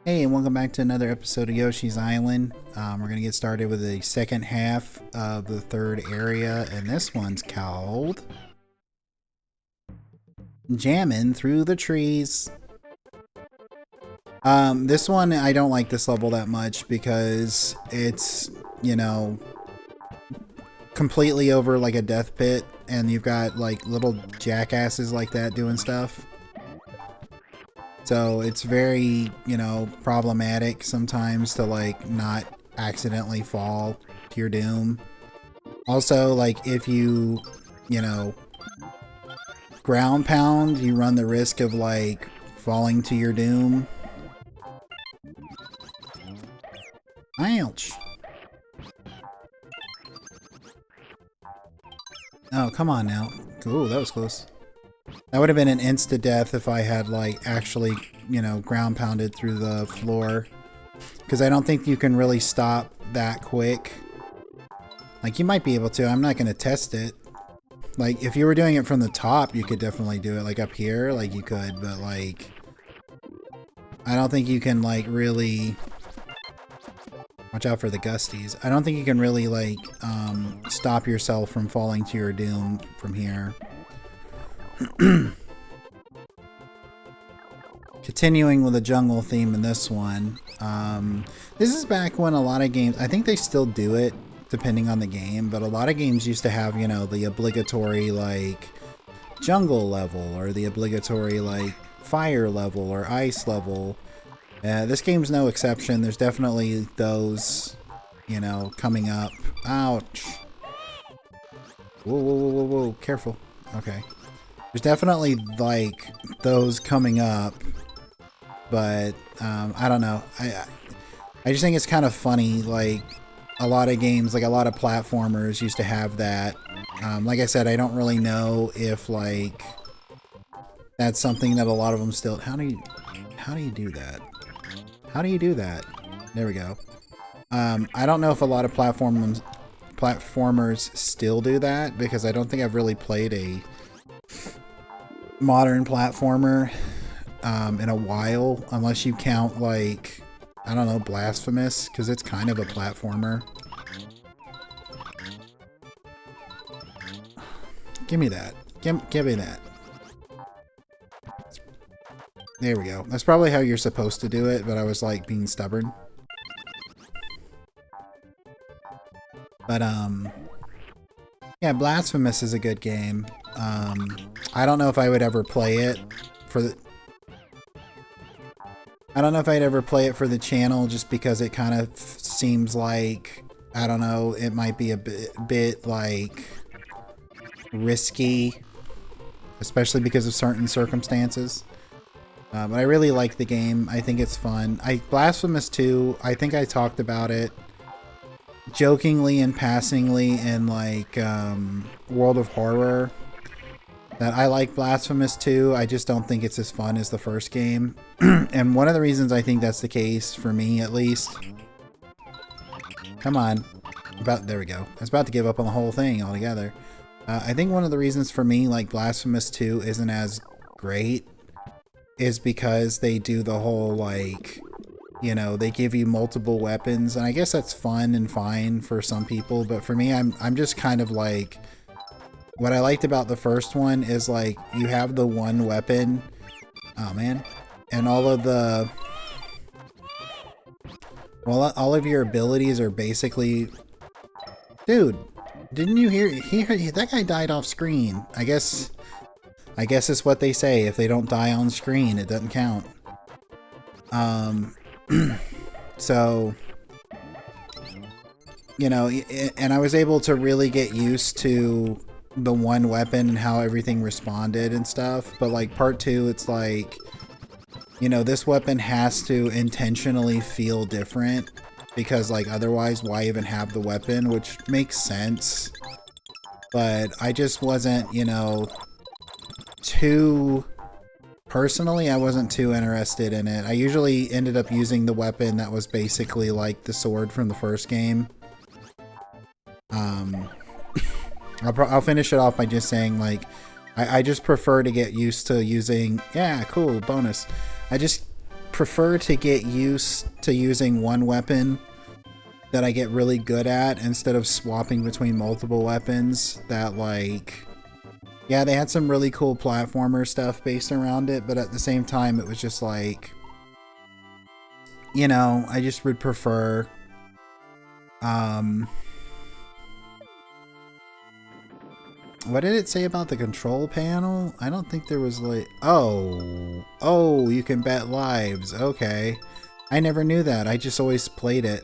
Hey, and welcome back to another episode of Yoshi's Island. We're going to get started with the second half of the third area, and this one's called Jamming Through the Trees. This one, I don't like this level that much because it's, completely over like a death pit, and you've got like little jackasses like that doing stuff. So it's very, problematic sometimes to like not accidentally fall to your doom. Also, like if you, ground pound, you run the risk of like falling to your doom. Ouch. Oh, come on now. Ooh, that was close. That would have been an insta death if I had like actually, ground pounded through the floor. Because I don't think you can really stop that quick. Like you might be able to, I'm not going to test it. Like if you were doing it from the top, you could definitely do it. Like up here, like you could, but like I don't think you can like really watch out for the gusties. I don't think you can really like stop yourself from falling to your doom from here. Continuing with the jungle theme in this one, this is back when a lot of games, I think they still do it depending on the game, but a lot of games used to have, the obligatory like jungle level or the obligatory like fire level or ice level. This game's no exception. There's definitely those, coming up. Ouch. Whoa, whoa, whoa, whoa, whoa. Careful. Okay. There's definitely like those coming up, but I don't know. I just think it's kind of funny. Like a lot of games, like a lot of platformers used to have that. Like I said, I don't really know if like that's something that a lot of them still. How do you do that? How do you do that? There we go. I don't know if a lot of platformers still do that because I don't think I've really played a modern platformer in a while, unless you count like, I don't know, Blasphemous, because it's kind of a platformer. Give me that. Give me that. There we go. That's probably how you're supposed to do it, but I was like being stubborn. But yeah, Blasphemous is a good game. I don't know if I would ever play it for the... I don't know if I'd ever play it for the channel just because it kind of seems like, I don't know, it might be a bit like risky, especially because of certain circumstances. But I really like the game. I think it's fun. Blasphemous 2, I think I talked about it jokingly and passingly in like World of Horror, that I like Blasphemous 2. I just don't think it's as fun as the first game. And one of the reasons I think that's the case, for me at least... Come on. There we go. I was about to give up on the whole thing altogether. I think one of the reasons for me, like, Blasphemous 2 isn't as great is because they do the whole, like... they give you multiple weapons, and I guess that's fun and fine for some people, but for me, I'm just kind of like... What I liked about the first one is, like, you have the one weapon... Oh, man. And all of the... Well, all of your abilities are basically... Dude, didn't you hear... That guy died off screen. I guess it's what they say. If they don't die on screen, it doesn't count. So, and I was able to really get used to the one weapon and how everything responded and stuff. But like part 2, it's like, this weapon has to intentionally feel different because like otherwise why even have the weapon, which makes sense. But I just wasn't, personally, I wasn't too interested in it. I usually ended up using the weapon that was basically like the sword from the first game. I'll finish it off by just saying, like, I just prefer to get used to using... Yeah, cool, bonus. I just prefer to get used to using one weapon that I get really good at instead of swapping between multiple weapons that, like, yeah, they had some really cool platformer stuff based around it, but at the same time, it was just like, you know, I just would prefer, what did it say about the control panel? I don't think there was like, oh, you can bet lives. Okay. I never knew that. I just always played it.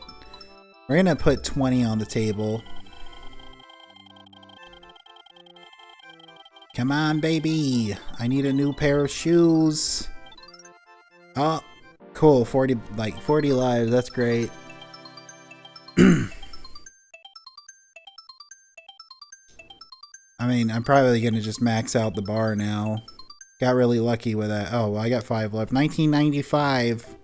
We're gonna put 20 on the table. Come on, baby. I need a new pair of shoes. Oh, cool. 40 lives. That's great. I mean, I'm probably going to just max out the bar now. Got really lucky with that. Oh, well, I got 5 left. 1995.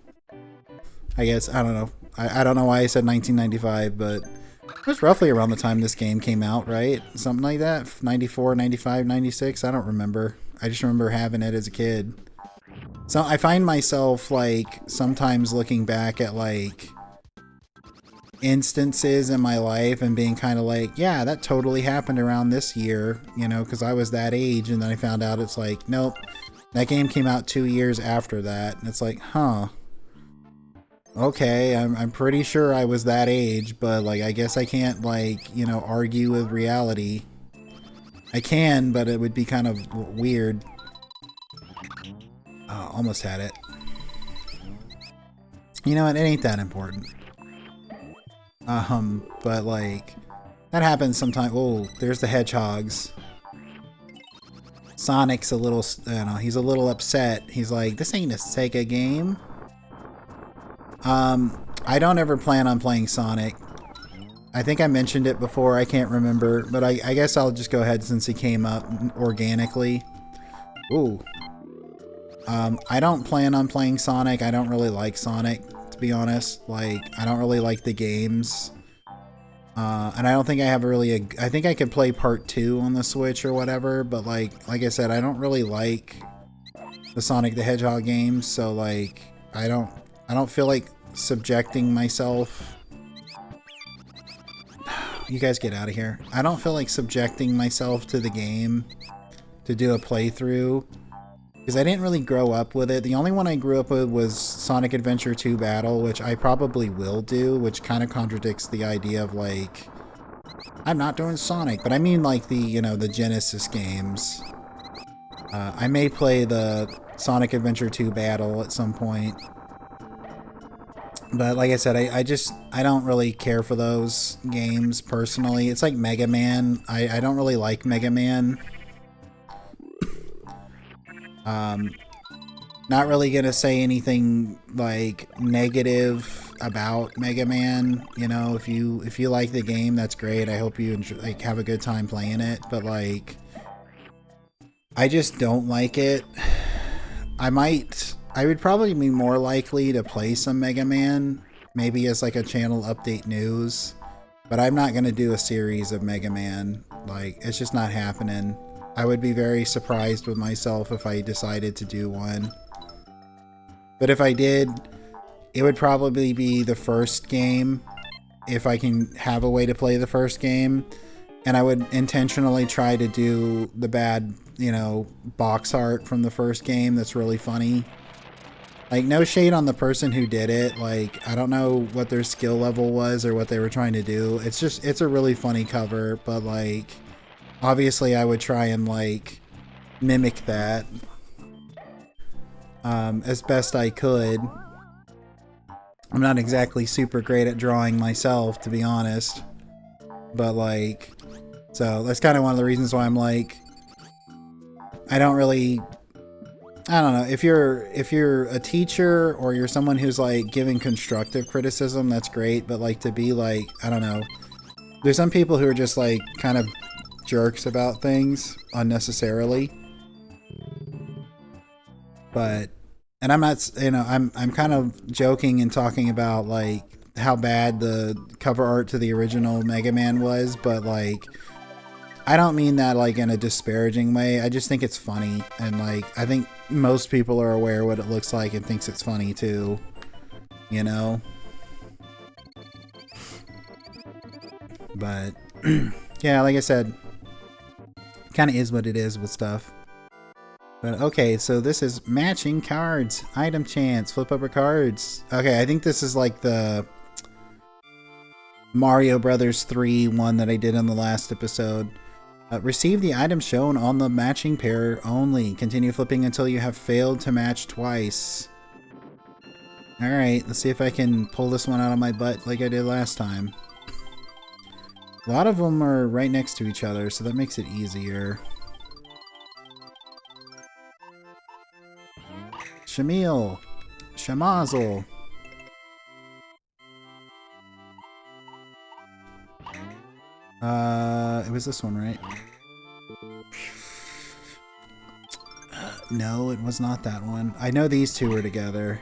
I guess, I don't know. I don't know why I said 1995, but it was roughly around the time this game came out, right? Something like that? 94, 95, 96? I don't remember. I just remember having it as a kid. So I find myself, like, sometimes looking back at, like, instances in my life and being kind of like, yeah, that totally happened around this year, you know, because I was that age, and then I found out it's like, nope, that game came out 2 years after that, and it's like, huh, okay, I'm pretty sure I was that age, but, like, I guess I can't, like, you know, argue with reality. I can, but it would be kind of weird. Oh, almost had it. You know what, it ain't that important. But, like, that happens sometimes. Oh, there's the hedgehogs. Sonic's a little, you know, he's a little upset. He's like, this ain't a Sega game. I don't ever plan on playing Sonic. I think I mentioned it before, I can't remember, but I guess I'll just go ahead since he came up organically. Ooh. I don't plan on playing Sonic. I don't really like Sonic, to be honest. Like, I don't really like the games. And I don't think I have really I think I could play part 2 on the Switch or whatever, but like I said, I don't really like the Sonic the Hedgehog games, so like I don't feel like subjecting myself. You guys get out of here. I don't feel like subjecting myself to the game to do a playthrough, because I didn't really grow up with it. The only one I grew up with was Sonic Adventure 2 Battle, which I probably will do, which kind of contradicts the idea of, like, I'm not doing Sonic, but I mean, like, the, you know, the Genesis games. I may play the Sonic Adventure 2 Battle at some point. But like I said, I don't really care for those games, personally. It's like Mega Man. I don't really like Mega Man. Not really gonna say anything like negative about Mega Man. You know, if you like the game, that's great. I hope you enjoy, like, have a good time playing it. But like, I just don't like it. I would probably be more likely to play some Mega Man, maybe as like a channel update news. But I'm not gonna do a series of Mega Man. Like, it's just not happening. I would be very surprised with myself if I decided to do one. But if I did, it would probably be the first game, if I can have a way to play the first game. And I would intentionally try to do the bad, you know, box art from the first game that's really funny. Like, no shade on the person who did it. Like, I don't know what their skill level was or what they were trying to do. It's just, it's a really funny cover, but like, obviously I would try and like mimic that as best I could. I'm not exactly super great at drawing myself, to be honest, but like, so that's kind of one of the reasons why I'm like, I don't know, if you're a teacher or you're someone who's like giving constructive criticism, that's great, but like, to be like, I don't know, there's some people who are just like kind of jerks about things unnecessarily. But, and I'm not, you know, I'm kind of joking and talking about like how bad the cover art to the original Mega Man was, but like, I don't mean that like in a disparaging way. I just think it's funny, and like I think most people are aware what it looks like and thinks it's funny too. You know? But yeah, like I said, kind of is what it is with stuff. But okay, so this is matching cards, item chance, flip over cards. Okay, I think this is like the Mario Brothers 3 one that I did in the last episode. Receive the item shown on the matching pair only. Continue flipping until you have failed to match twice. Alright, let's see if I can pull this one out of my butt like I did last time. A lot of them are right next to each other, so that makes it easier. Shamil. Shamazel. It was this one, right? No, it was not that one. I know these two were together.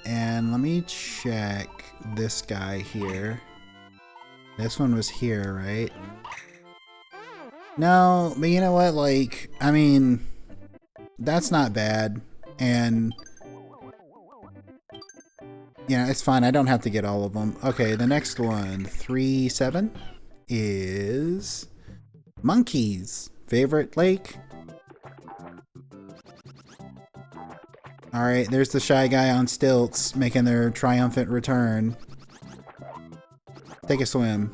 And let me check this guy here. This one was here, right? No, but you know what? Like, I mean, that's not bad. And yeah, it's fine. I don't have to get all of them. Okay, the next one, 3-7, is monkeys. Favorite lake? Alright, there's the shy guy on stilts making their triumphant return. Take a swim.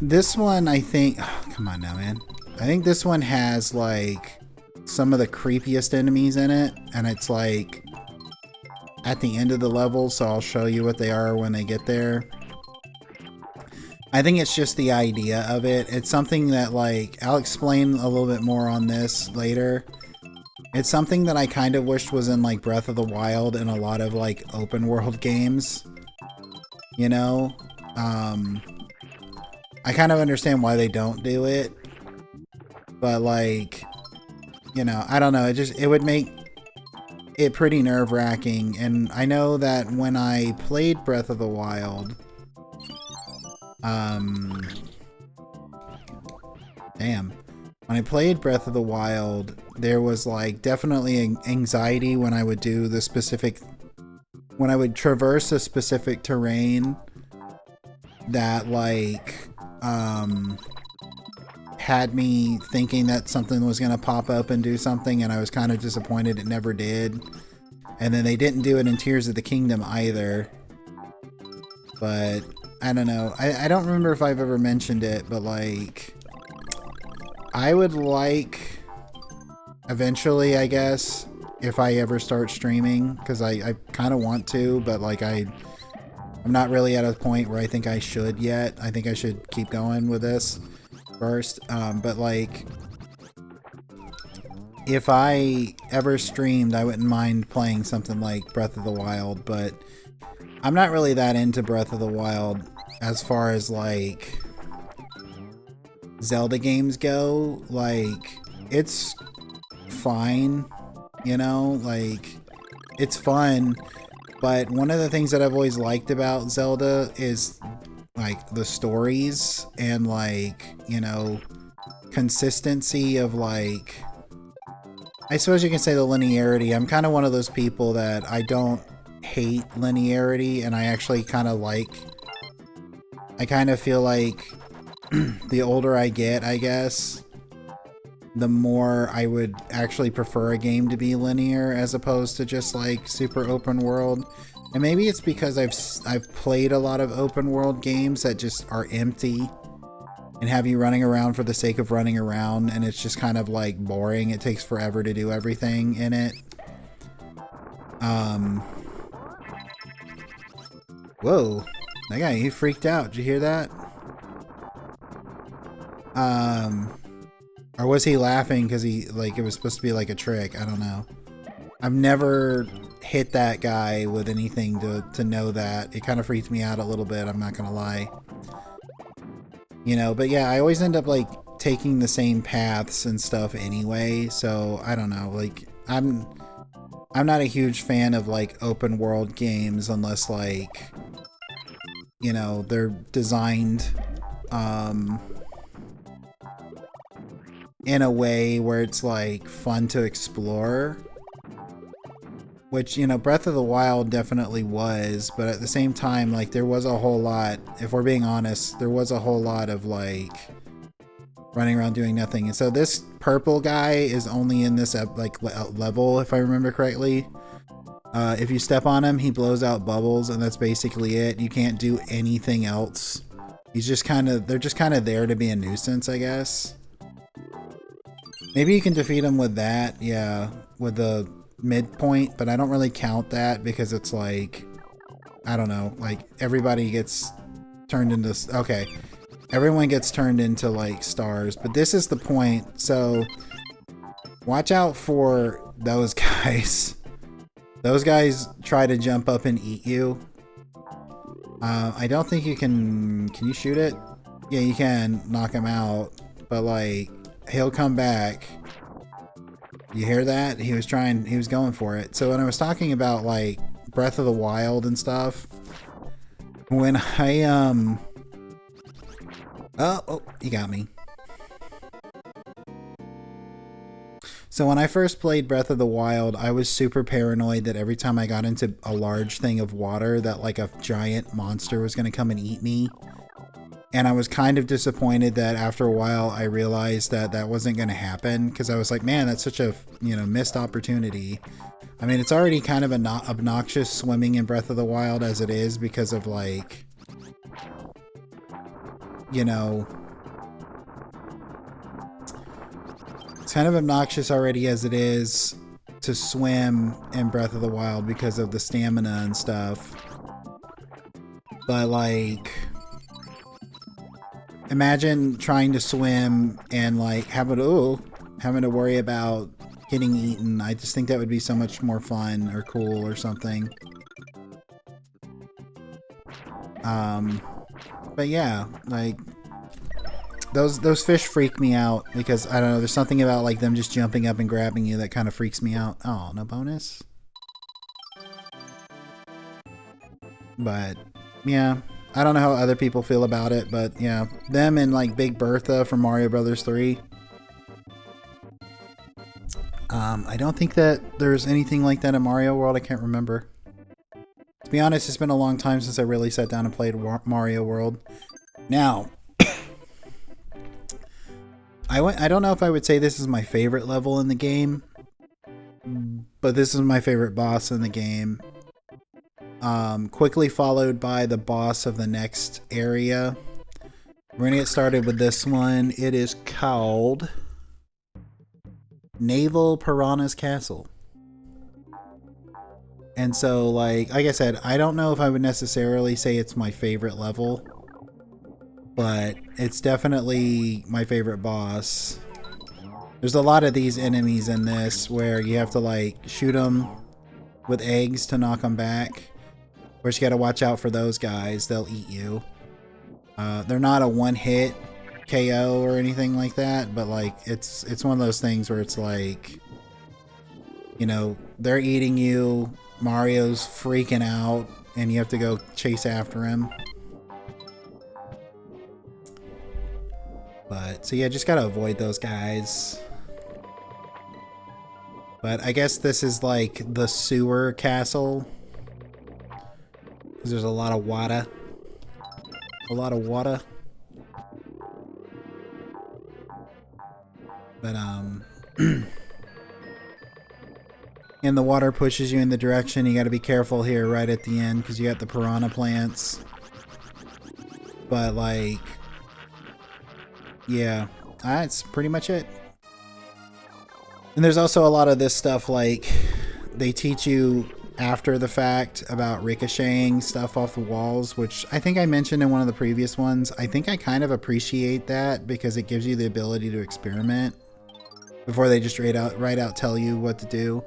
This one, I think... Oh, come on now, man. I think this one has, like, some of the creepiest enemies in it. And it's, like, at the end of the level, so I'll show you what they are when they get there. I think it's just the idea of it. It's something that, like, I'll explain a little bit more on this later. It's something that I kind of wished was in, like, Breath of the Wild and a lot of, like, open world games. You know? I kind of understand why they don't do it. But, like, you know, I don't know. It would make it pretty nerve-wracking. And I know that when I played Breath of the Wild... Damn. When I played Breath of the Wild, there was like definitely anxiety when I would do the specific... When I would traverse a specific terrain that like, had me thinking that something was going to pop up and do something, and I was kind of disappointed it never did. And then they didn't do it in Tears of the Kingdom either. But... I don't know. I don't remember if I've ever mentioned it, but like, I would like, eventually, I guess, if I ever start streaming, because I kind of want to, but like I'm not really at a point where I think I should yet. I think I should keep going with this first. But like, if I ever streamed, I wouldn't mind playing something like Breath of the Wild, but I'm not really that into Breath of the Wild as far as like Zelda games go. Like, it's fine, you know, like it's fun, but one of the things that I've always liked about Zelda is like the stories and like, you know, consistency of like, I suppose you can say the linearity. I'm kind of one of those people that I don't hate linearity, and I actually kind of like, I kind of feel like the older I get, I guess, the more I would actually prefer a game to be linear as opposed to just like super open world. And maybe it's because I've played a lot of open world games that just are empty and have you running around for the sake of running around, and it's just kind of like boring. It takes forever to do everything in it. Whoa, that guy, he freaked out. Did you hear that? Or was he laughing because he, like, it was supposed to be like a trick? I don't know. I've never hit that guy with anything to know that. It kind of freaked me out a little bit, I'm not gonna lie. You know, but yeah, I always end up, like, taking the same paths and stuff anyway, so I don't know. Like, I'm not a huge fan of like open world games unless like, you know, they're designed in a way where it's like fun to explore. Which, you know, Breath of the Wild definitely was, but at the same time, like, there was a whole lot, if we're being honest, there was a whole lot of, like, running around doing nothing. And so this purple guy is only in this, like, level, if I remember correctly. If you step on him, he blows out bubbles, and that's basically it. You can't do anything else. He's just kind of, they're just kind of there to be a nuisance, I guess. Maybe you can defeat him with that, yeah, with the midpoint, but I don't really count that because it's like, I don't know, like everybody gets turned into, okay, everyone gets turned into like stars, but this is the point. So watch out for those guys. Those guys try to jump up and eat you. I don't think you can you shoot it? Yeah, you can knock him out, but like he'll come back. You hear that? He was going for it. So when I was talking about like Breath of the Wild and stuff, when I oh, you got me. So when I first played Breath of the Wild, I was super paranoid that every time I got into a large thing of water that like a giant monster was going to come and eat me. And I was kind of disappointed that after a while I realized that that wasn't going to happen, because I was like, man, that's such a, you know, missed opportunity. I mean, it's already kind of obnoxious swimming in Breath of the Wild as it is because of like, you know, it's kind of obnoxious already as it is to swim in Breath of the Wild because of the stamina and stuff. But like, imagine trying to swim and like having to worry about getting eaten. I just think that would be so much more fun or cool or something. But yeah, like those fish freak me out because I don't know, there's something about like them just jumping up and grabbing you that kind of freaks me out. Oh, no bonus. But yeah, I don't know how other people feel about it, but yeah, them and like Big Bertha from Mario Brothers 3. I don't think that there's anything like that in Mario World. I can't remember. To be honest, it's been a long time since I really sat down and played Mario World. Now, I don't know if I would say this is my favorite level in the game, but this is my favorite boss in the game. Quickly followed by the boss of the next area. We're gonna get started with this one. It is called Naval Piranha's Castle. And so, like I said, I don't know if I would necessarily say it's my favorite level, but it's definitely my favorite boss. There's a lot of these enemies in this where you have to like shoot them with eggs to knock them back. Of course, you gotta watch out for those guys. They'll eat you. They're not a one-hit KO or anything like that, but like it's one of those things where it's like, you know, they're eating you, Mario's freaking out, and you have to go chase after him. But so yeah, just gotta avoid those guys. But I guess this is like the sewer castle, because there's a lot of water. A lot of water. But and the water pushes you in the direction. You got to be careful here right at the end because you got the piranha plants. But like, yeah, that's pretty much it. And there's also a lot of this stuff like they teach you after the fact about ricocheting stuff off the walls, which I think I mentioned in one of the previous ones. I think I kind of appreciate that because it gives you the ability to experiment before they just right out tell you what to do.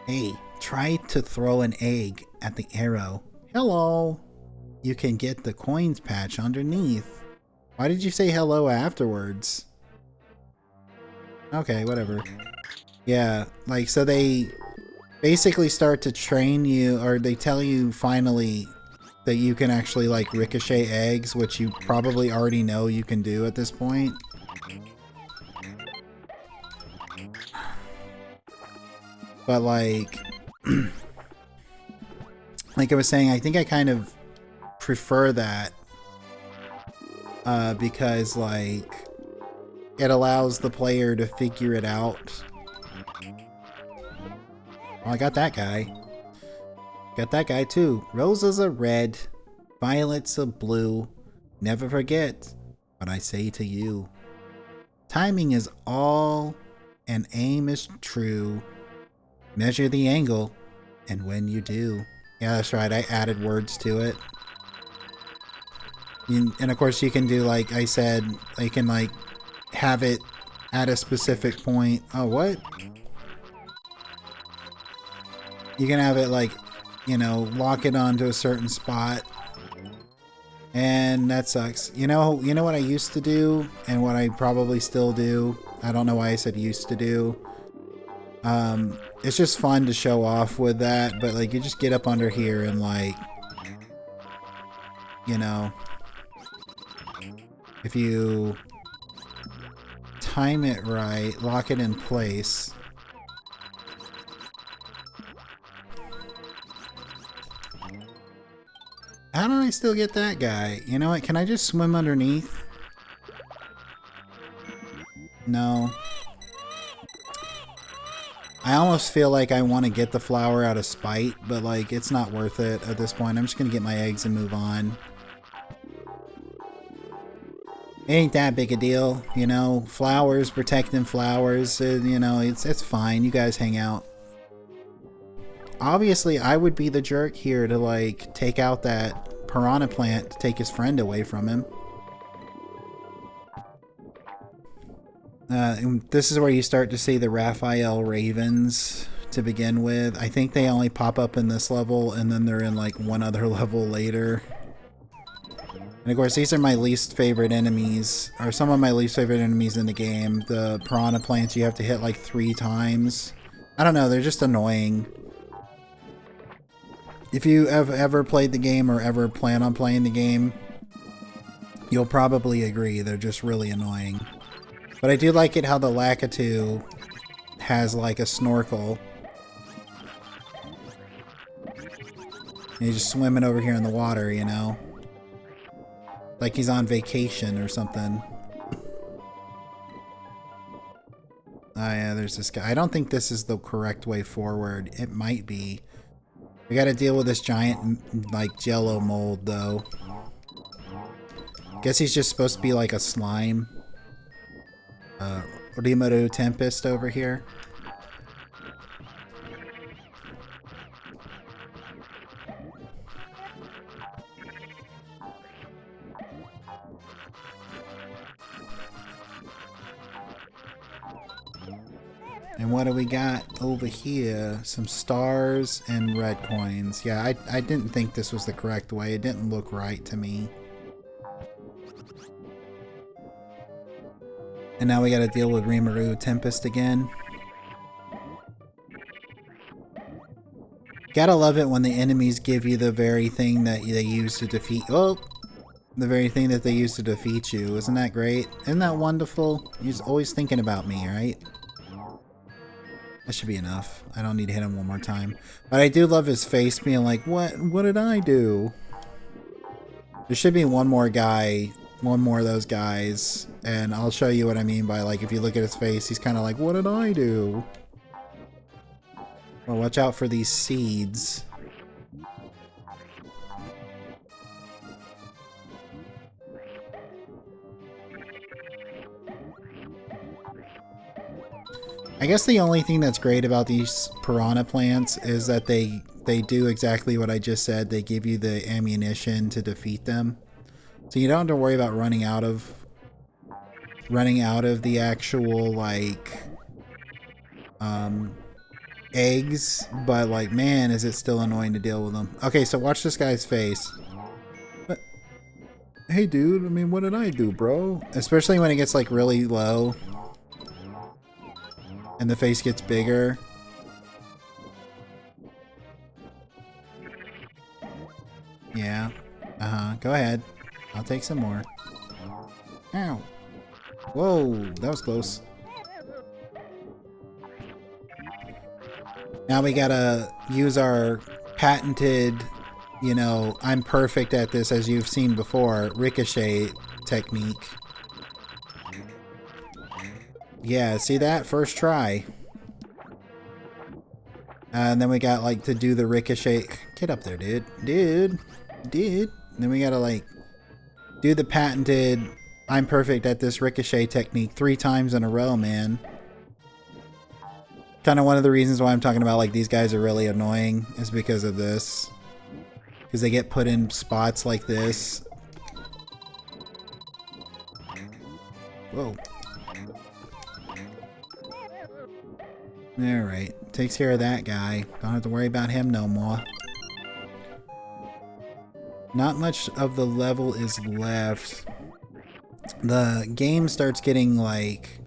Hey, try to throw an egg at the arrow. Hello. You can get the coins patch underneath. Why did you say hello afterwards? Okay, whatever. Yeah, like, so they basically start to train you, or they tell you finally that you can actually like ricochet eggs, which you probably already know you can do at this point. But like, like I was saying, I think I kind of prefer that because like it allows the player to figure it out. Oh, I got that guy. Got that guy too. Roses are red, violets are blue. Never forget what I say to you. Timing is all and aim is true. Measure the angle, and when you do. Yeah, that's right, I added words to it. And of course you can do, like I said, you can like have it at a specific point. Oh, what? You can have it like, you know, lock it onto a certain spot. And that sucks. You know what I used to do and what I probably still do? I don't know why I said used to do. It's just fun to show off with that, but like you just get up under here and like, you know, if you time it right, lock it in place. How do I still get that guy? You know what? Can I just swim underneath? No. I almost feel like I want to get the flower out of spite, but like it's not worth it at this point. I'm just going to get my eggs and move on. It ain't that big a deal, you know. Flowers, protecting flowers, you know, it's fine. You guys hang out. Obviously, I would be the jerk here to like take out that piranha plant to take his friend away from him. This is where you start to see the Raphael Ravens to begin with. I think they only pop up in this level and then they're in like one other level later. And of course these are my least favorite enemies, or some of my least favorite enemies in the game. The piranha plants you have to hit like 3 times. I don't know, they're just annoying. If you have ever played the game or ever plan on playing the game, you'll probably agree they're just really annoying. But I do like it how the Lakitu has like a snorkel. And he's just swimming over here in the water, you know? Like he's on vacation or something. Oh yeah, there's this guy. I don't think this is the correct way forward. It might be. We gotta deal with this giant, like, jello mold, though. Guess he's just supposed to be like a slime. Rimuru Tempest over here. And what do we got over here? Some stars and red coins. Yeah, I didn't think this was the correct way. It didn't look right to me. And now we gotta deal with Rimuru Tempest again. Gotta love it when the enemies give you the very thing that they use to defeat— oh! The very thing that they use to defeat you. Isn't that great? Isn't that wonderful? He's always thinking about me, right? That should be enough. I don't need to hit him one more time. But I do love his face being like, what did I do? There should be one more guy, one more of those guys, and I'll show you what I mean by, like, if you look at his face, he's kind of like, what did I do? Well, watch out for these seeds. I guess the only thing that's great about these piranha plants is that they do exactly what I just said. They give you the ammunition to defeat them. So you don't have to worry about running out of the actual, like, eggs, but like, man, is it still annoying to deal with them. Okay, so watch this guy's face. But, hey dude, I mean, what did I do, bro? Especially when it gets like really low and the face gets bigger. Yeah. Uh-huh. Go ahead. I'll take some more. Ow. Whoa, that was close. Now we gotta use our patented, you know, I'm perfect at this as you've seen before, ricochet technique. Yeah, see that? First try. And then we got like to do the ricochet. Get up there, dude. Dude. Dude. Then we gotta like do the patented I'm perfect at this ricochet technique 3 times in a row, man. Kind of one of the reasons why I'm talking about like these guys are really annoying is because of this. Because they get put in spots like this. Whoa. Alright. Takes care of that guy. Don't have to worry about him no more. Not much of the level is left. The game starts getting like...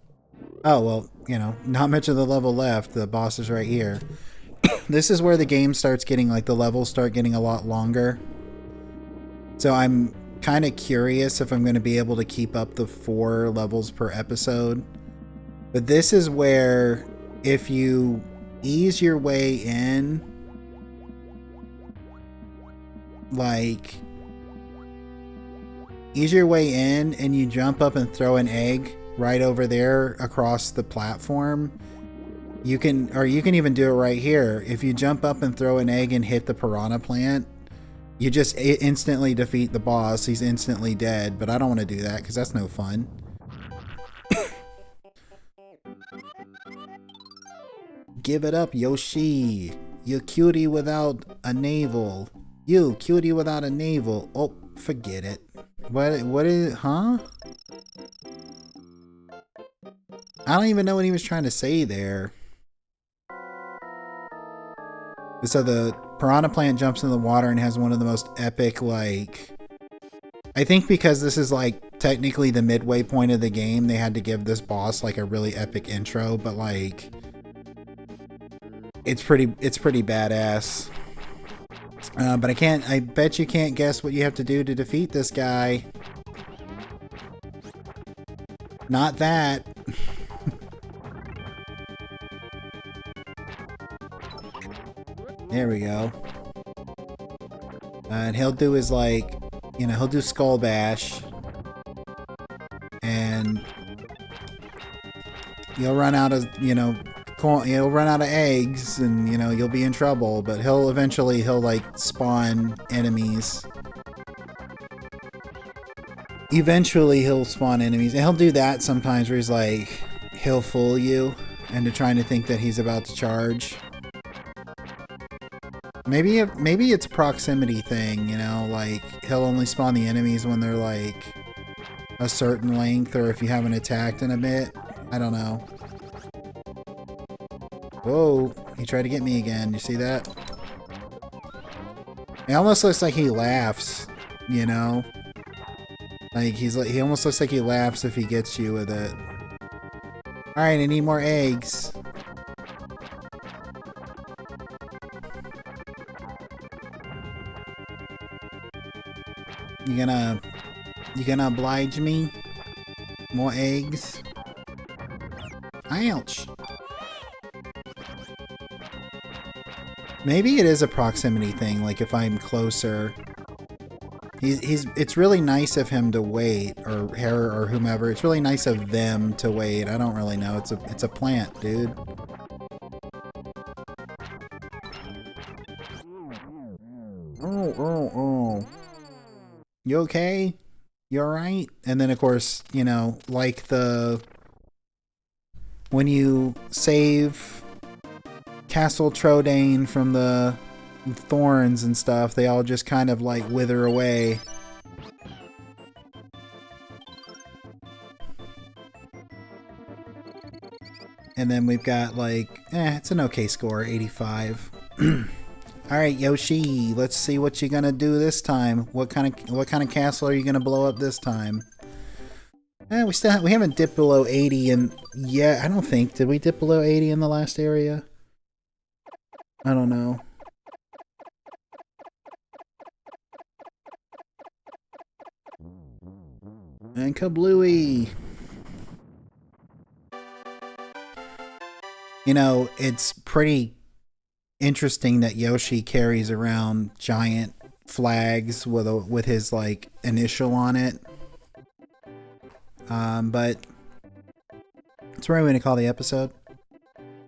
Oh, well, you know, not much of the level left. The boss is right here. This is where the game starts getting, like, the levels start getting a lot longer. So I'm kind of curious if I'm going to be able to keep up the 4 levels per episode. But this is where, if you ease your way in, like, ease your way in and you jump up and throw an egg right over there across the platform, you can, or you can even do it right here. If you jump up and throw an egg and hit the piranha plant, you just instantly defeat the boss. He's instantly dead, but I don't want to do that because that's no fun. Give it up, Yoshi. You cutie without a navel. You cutie without a navel. Oh, forget it. What is, huh? I don't even know what he was trying to say there. So the piranha plant jumps in the water and has one of the most epic, like... I think because this is, like, technically the midway point of the game, they had to give this boss, like, a really epic intro, but, like... It's pretty badass. But I bet you can't guess what you have to do to defeat this guy. Not that. There we go. And he'll do his, like, you know, he'll do Skull Bash. And you'll run out of, you know, you'll run out of eggs and, you know, you'll be in trouble. But he'll eventually, like, spawn enemies. Eventually, he'll spawn enemies. And he'll do that sometimes where he's like, he'll fool you into trying to think that he's about to charge. Maybe it's a proximity thing, you know, like he'll only spawn the enemies when they're like a certain length or if you haven't attacked in a bit. I don't know. Whoa, he tried to get me again. You see that? It almost looks like he laughs, you know? Like he almost looks like he laughs if he gets you with it. Alright, I need more eggs. You gonna oblige me? More eggs? Ouch! Maybe it is a proximity thing, like if I'm closer. It's really nice of him to wait, or her or whomever. It's really nice of them to wait. I don't really know. It's a plant, dude. Oh. You okay? You alright? And then, of course, you know, like when you save Castle Trodaine from the thorns and stuff, they all just kind of, like, wither away. And then we've got, like, it's an okay score, 85. Alright, Yoshi, let's see what you're gonna do this time. What kind of castle are you gonna blow up this time? We haven't dipped below 80 in yeah, I don't think. Did we dip below 80 in the last area? I don't know. And kablooey. You know, it's pretty interesting that Yoshi carries around giant flags with his like initial on it. But that's where I'm going to call the episode.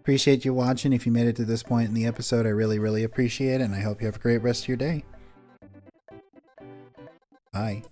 Appreciate you watching. If you made it to this point in the episode, I really, really appreciate it, and I hope you have a great rest of your day. Bye.